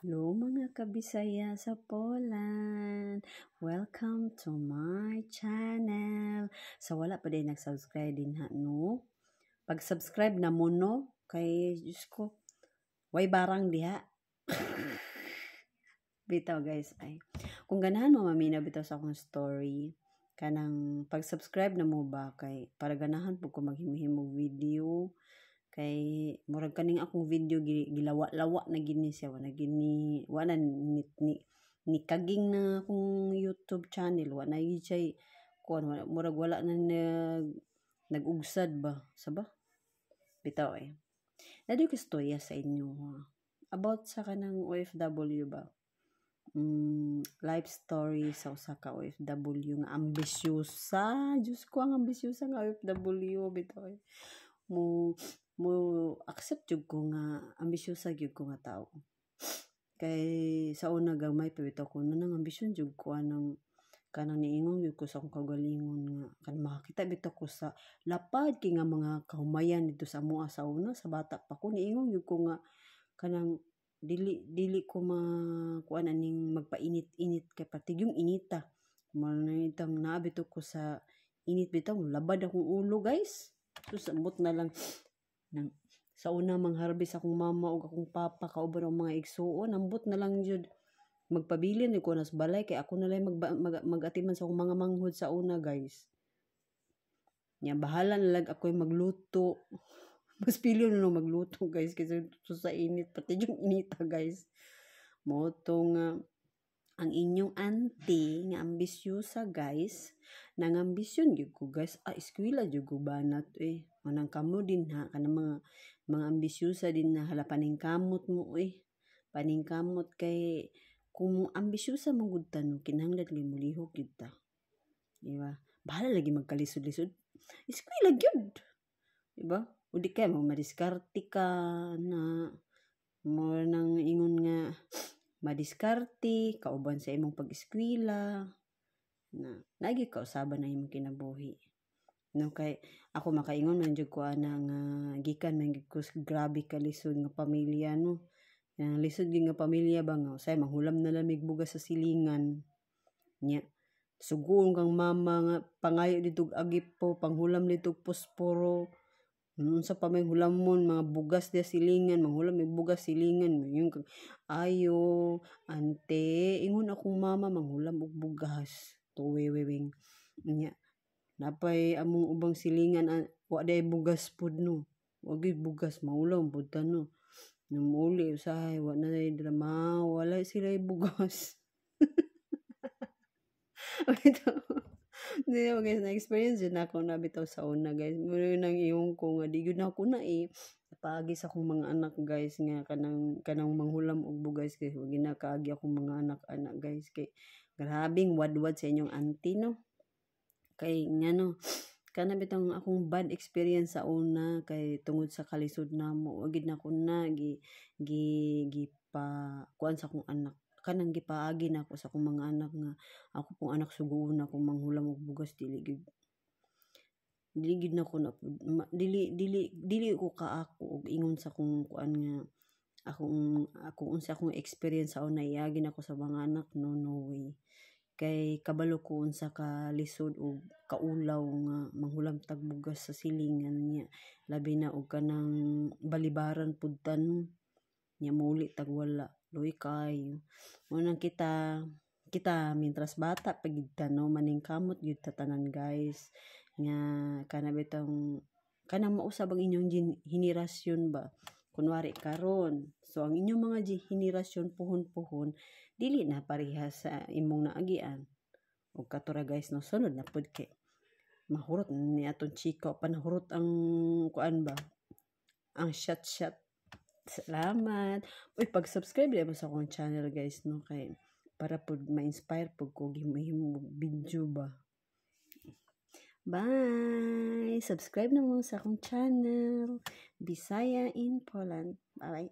Hello mga kabisaya sa Poland! Welcome to my channel! Sa wala pa din nag-subscribe din ha, no? Pag-subscribe na mo, no? Kay, Diyos ko, way barang diha. Bitaw guys, ay. Kung ganahan mo mamina bitaw sa akong story, kanang pag-subscribe na mo ba, kay para ganahan po ko maghimihimog video, kay murag kaning akong video gilawa-lawa na gini siya wala gini wala ni kaging na akong YouTube channel wala gyud siya kuan murag wala na nag-ugsad ba saba bitaw nadi ko istorya sa inyo about sa kanang OFW ba life story sa usa ka OFW nga ambisyosa. Diyos ko, ang ambisyosa nga OFW bitaw mo accept jud ko nga ambisyosa gyud ko nga tao. Kay sa una gamay pa bitaw ko nang ambisyon jud ko anang kanang niingon jud ko sa akong kaugalingon nga kan makakita bitaw ko sa lapad kay nga mga kahumayan dito sa amoa sa una sa bata pa ko niingon jud ko nga kanang dili ko kuan aning magpainit-init kay patig yung inita manitang naabito ko sa init bitaw labad akong ulo guys. So sabot na lang nang sa una mangharbis akong mama ug akong papa kauban ang mga igsuon ambot na lang jud magpabilin ko nas balay kay ako na lang magatiman sa akong mga manghod sa una guys nya bahala na lang ako magluto. Mas pili na lang magluto guys kasi sa init pati yung inita guys mo nga ang inyong auntie nga ambisyosa guys nangambisyon gyud ko guys eskwela jud ko banat manang kamo din ha kanang mga ambisyosa din na hala paningkamot mo paningkamot kay kung ambisyosa man gud ta no kinahanglan limulihok gyud ta di ba bahala lagi magkalisod-lisod eskwela gyud di ba o di kay mo madiskarte ka na mo nang ingon nga madiskarte kauban sa imong pag-eskwela na lagi ka usaban na imong kinabuhi no kay ako makaingon man jud ko ana nga gikan man gid ko grabe ka lisod nga pamilya no lisod gyud nga pamilya ba nga usay manghulam na lamig bugas sa silingan nya sugoon kang mama nga pangayo dito agip po panghulam dito posporo unsa pa may hulamon mga bugas dia silingan manghulam may bugas silingan yung ayo ante ingon akong mama manghulam og bugas tuwewewing nya napay among ubang silingan wa day bugas pud no wa gyud bugas maulam pud ta no namuli usahay wa na day drama wala sila bugas. Di ba guys, na-experience yun ako na bitaw sa una guys. Muna nang iyong ko nga, di yun ako na napagi sa akong mga anak guys nga kanang manghulam og bugas guys. Huwag ginakaagi akong mga anak-anak guys. Kay grabing wadwad sa inyong auntie no. Kay nga no, kana bitang akong bad experience sa una kay tungod sa kalisod namo. Wag na ko na kuan sa akong anak kanang gipaagi na ako sa akong mga anak nga ako pong anak suguon akong manghulam og bugas dili gid na ko na dili ko kaako og ingon sa akong kuan nga akong unsa akong experience sa una iagi na ko sa mga anak no way kay kabalo ko unsa ka lisod og kaulaw nga manghulam tag bugas sa silingan niya labi na og kanang balibaran pud tan nya muli tag wala luy kayo unang kita mintras bata pagid ta no maningkamot gyud ta tanan guys nga kana bitong kanang mausab ang inyong henerasyon ba kunwari karon so ang inyong mga henerasyon puhon dili na parehas sa imong naagian ug katura guys no sunod na pud kay mahurot ni aton chika panahurot ang kuan ba ang shot. Salamat. Uy, pag-subscribe mo sa akong channel guys no kay para pud ma-inspire pud ko gihimo video ba. Bye. Subscribe na mo sa akong channel Bisaya in Poland. Bye.